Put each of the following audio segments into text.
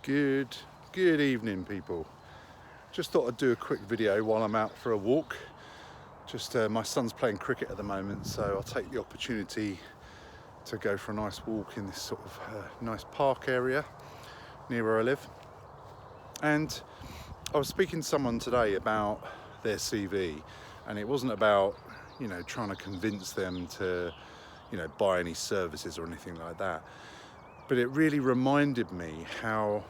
Good evening, people. Just thought I'd do a quick video while I'm out for a walk. My son's playing cricket at the moment, so I'll take the opportunity to go for a nice walk in this sort of nice park area near where I live. And I was speaking to someone today about their CV, and it wasn't about, trying to convince them to, buy any services or anything like that. But it really reminded me how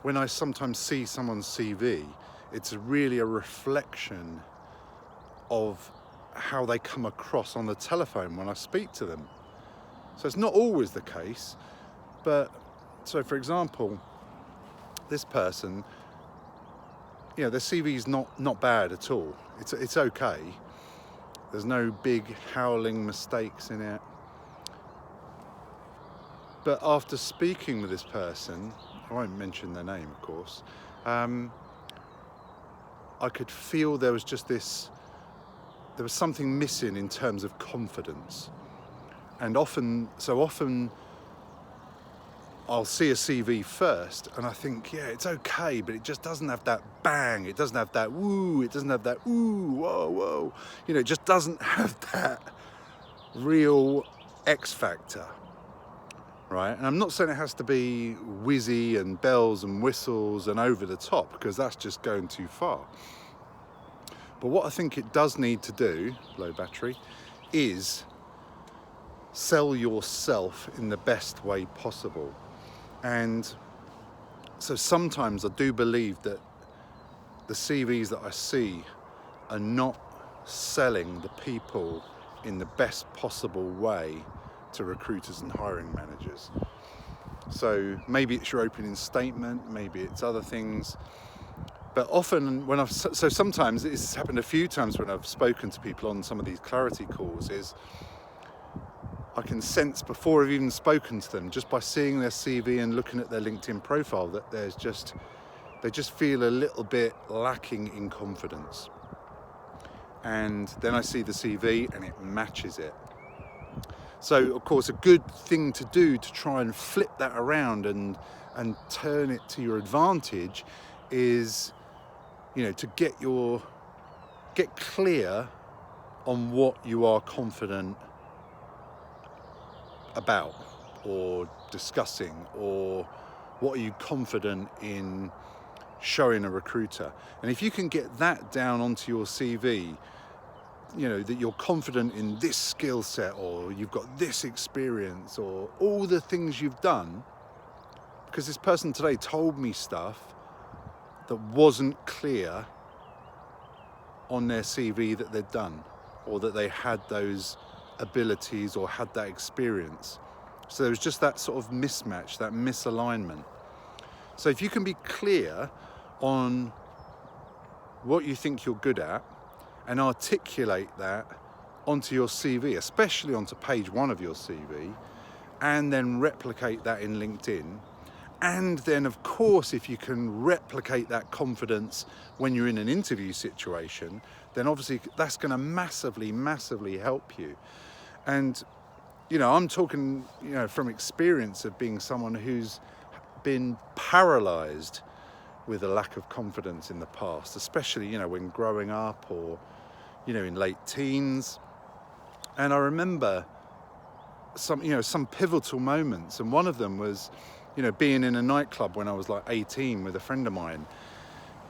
when I sometimes see someone's CV, it's really a reflection of how they come across on the telephone when I speak to them. So it's not always the case, but so for example, this person, their CV is not bad at all. It's okay. There's no big howling mistakes in it. But after speaking with this person, I won't mention their name, of course, I could feel there was something missing in terms of confidence. And often I'll see a CV first and I think, yeah, it's okay, but it just doesn't have that bang. It doesn't have that woo. It doesn't have that ooh, whoa, whoa. It just doesn't have that real X factor. Right, and I'm not saying it has to be whizzy and bells and whistles and over the top, because that's just going too far. But what I think it does need to do, low battery, is sell yourself in the best way possible. And so sometimes I do believe that the CVs that I see are not selling the people in the best possible way to recruiters and hiring managers. So maybe it's your opening statement, maybe it's other things. But often sometimes it's happened a few times when I've spoken to people on some of these clarity calls, is I can sense before I've even spoken to them, just by seeing their CV and looking at their LinkedIn profile, that they just feel a little bit lacking in confidence. And then I see the CV and it matches it. So, of course, a good thing to do to try and flip that around and turn it to your advantage is, to get clear on what you are confident about or discussing, or what are you confident in showing a recruiter. And if you can get that down onto your CV, that you're confident in this skill set, or you've got this experience, or all the things you've done, because this person today told me stuff that wasn't clear on their CV that they'd done, or that they had those abilities or had that experience. So there was just that sort of mismatch, that misalignment. So if you can be clear on what you think you're good at, and articulate that onto your CV, especially onto page 1 of your CV, and then replicate that in LinkedIn. And then, of course, if you can replicate that confidence when you're in an interview situation, then obviously that's going to massively, massively help you. And, I'm talking, from experience of being someone who's been paralyzed with a lack of confidence in the past, especially, when growing up, or in late teens. And I remember some pivotal moments, and one of them was, being in a nightclub when I was like 18 with a friend of mine.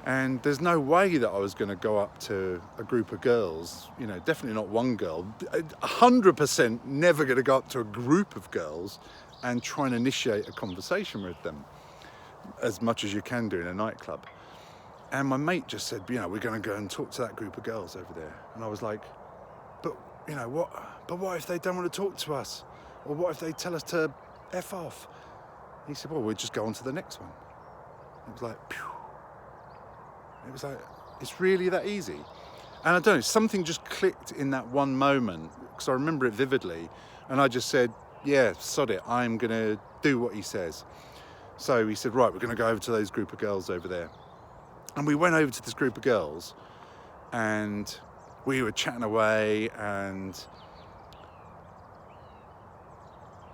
And there's no way that I was going to go up to a group of girls, definitely not one girl, 100% never going to go up to a group of girls and try and initiate a conversation with them, as much as you can do in a nightclub. And my mate just said, we're going to go and talk to that group of girls over there. And I was like, but what if they don't want to talk to us? Or what if they tell us to F off? And he said, well, we'll just go on to the next one. It was like, phew. It was like, it's really that easy. And I don't know, something just clicked in that one moment, because I remember it vividly. And I just said, yeah, sod it, I'm going to do what he says. So he said, right, we're going to go over to those group of girls over there. And we went over to this group of girls, and we were chatting away, and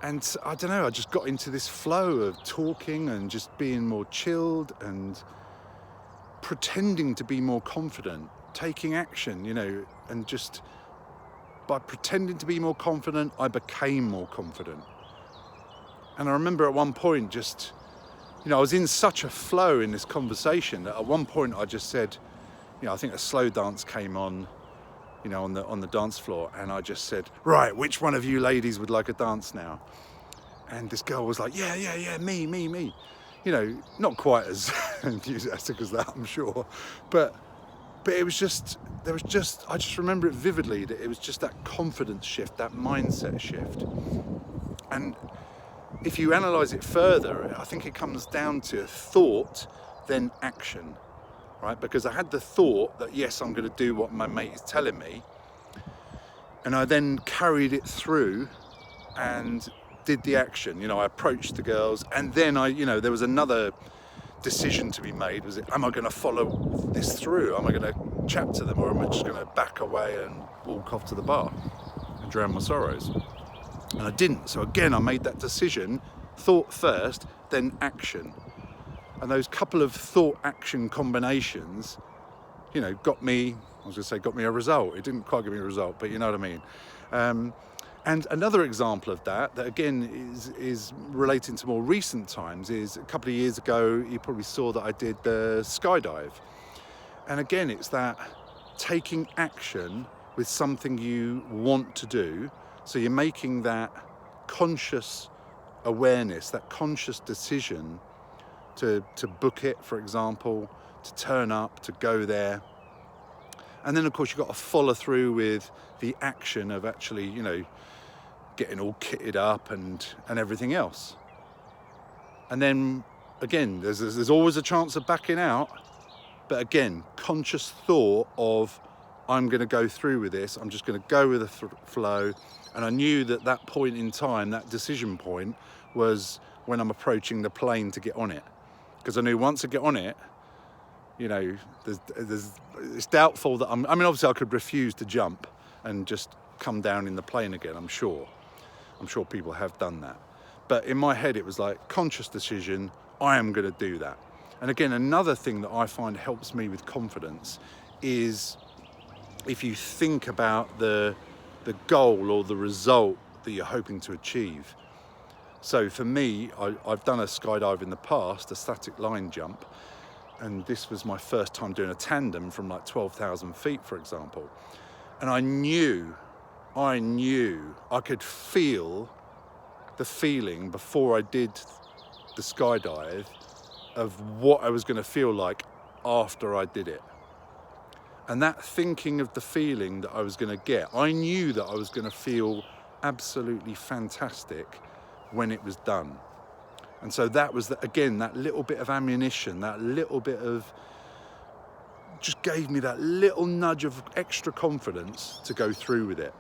And I don't know, I just got into this flow of talking and just being more chilled and pretending to be more confident, taking action, and just by pretending to be more confident, I became more confident. And I remember at one point just, I was in such a flow in this conversation that at one point I just said, I think a slow dance came on, on the dance floor, and I just said, right, which one of you ladies would like a dance now? And this girl was like, yeah, me. Not quite as enthusiastic as that, I'm sure, but it was just, I just remember it vividly, that it was just that confidence shift, that mindset shift. And if you analyze it further, I think it comes down to thought, then action, right? Because I had the thought that, yes, I'm going to do what my mate is telling me. And I then carried it through and did the action. I approached the girls, and then there was another decision to be made. Was it, am I going to follow this through? Am I going to chat to them, or am I just going to back away and walk off to the bar and drown my sorrows? And I didn't. So again, I made that decision, thought first, then action. And those couple of thought-action combinations, got me a result. It didn't quite give me a result, but you know what I mean. And another example of that again is relating to more recent times, is a couple of years ago, you probably saw that I did the skydive. And again, it's that taking action with something you want to do. So you're making that conscious awareness, that conscious decision to book it, for example, to turn up, to go there. And then, of course, you've got to follow through with the action of actually, getting all kitted up and everything else. And then, again, there's always a chance of backing out. But again, conscious thought of, I'm going to go through with this. I'm just going to go with the flow. And I knew that point in time, that decision point, was when I'm approaching the plane to get on it. Because I knew once I get on it, it's doubtful that obviously I could refuse to jump and just come down in the plane again, I'm sure people have done that. But in my head, it was like, conscious decision, I am going to do that. And again, another thing that I find helps me with confidence is if you think about the goal or the result that you're hoping to achieve. So for me, I've done a skydive in the past, a static line jump, and this was my first time doing a tandem from like 12,000 feet, for example. And I knew I could feel the feeling before I did the skydive of what I was going to feel like after I did it. And that thinking of the feeling that I was going to get, I knew that I was going to feel absolutely fantastic when it was done. And so that was, again, that little bit of ammunition, that little bit of, just gave me that little nudge of extra confidence to go through with it.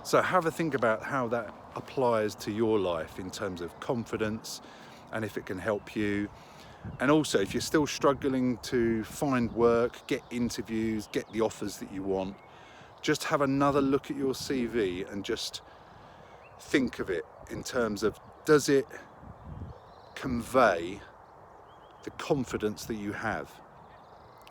So have a think about how that applies to your life in terms of confidence, and if it can help you. And also, if you're still struggling to find work, get interviews, get the offers that you want, just have another look at your CV and just think of it in terms of, does it convey the confidence that you have?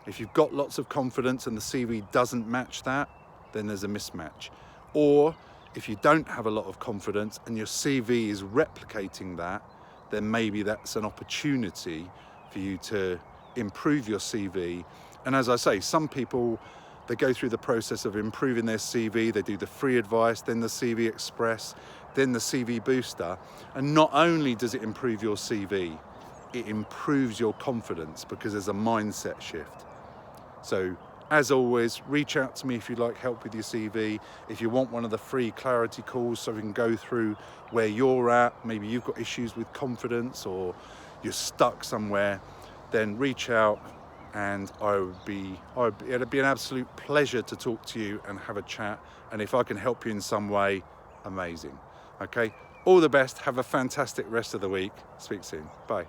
If you've got lots of confidence and the CV doesn't match that, then there's a mismatch. Or if you don't have a lot of confidence and your CV is replicating that, then maybe that's an opportunity for you to improve your CV. And as I say, some people, they go through the process of improving their CV. They do the free advice, then the CV Express, then the CV Booster. And not only does it improve your CV, it improves your confidence because there's a mindset shift. So as always, reach out to me if you'd like help with your CV. If you want one of the free clarity calls so we can go through where you're at, maybe you've got issues with confidence or you're stuck somewhere, then reach out and it'd be an absolute pleasure to talk to you and have a chat. And if I can help you in some way, amazing. Okay, all the best. Have a fantastic rest of the week. Speak soon. Bye.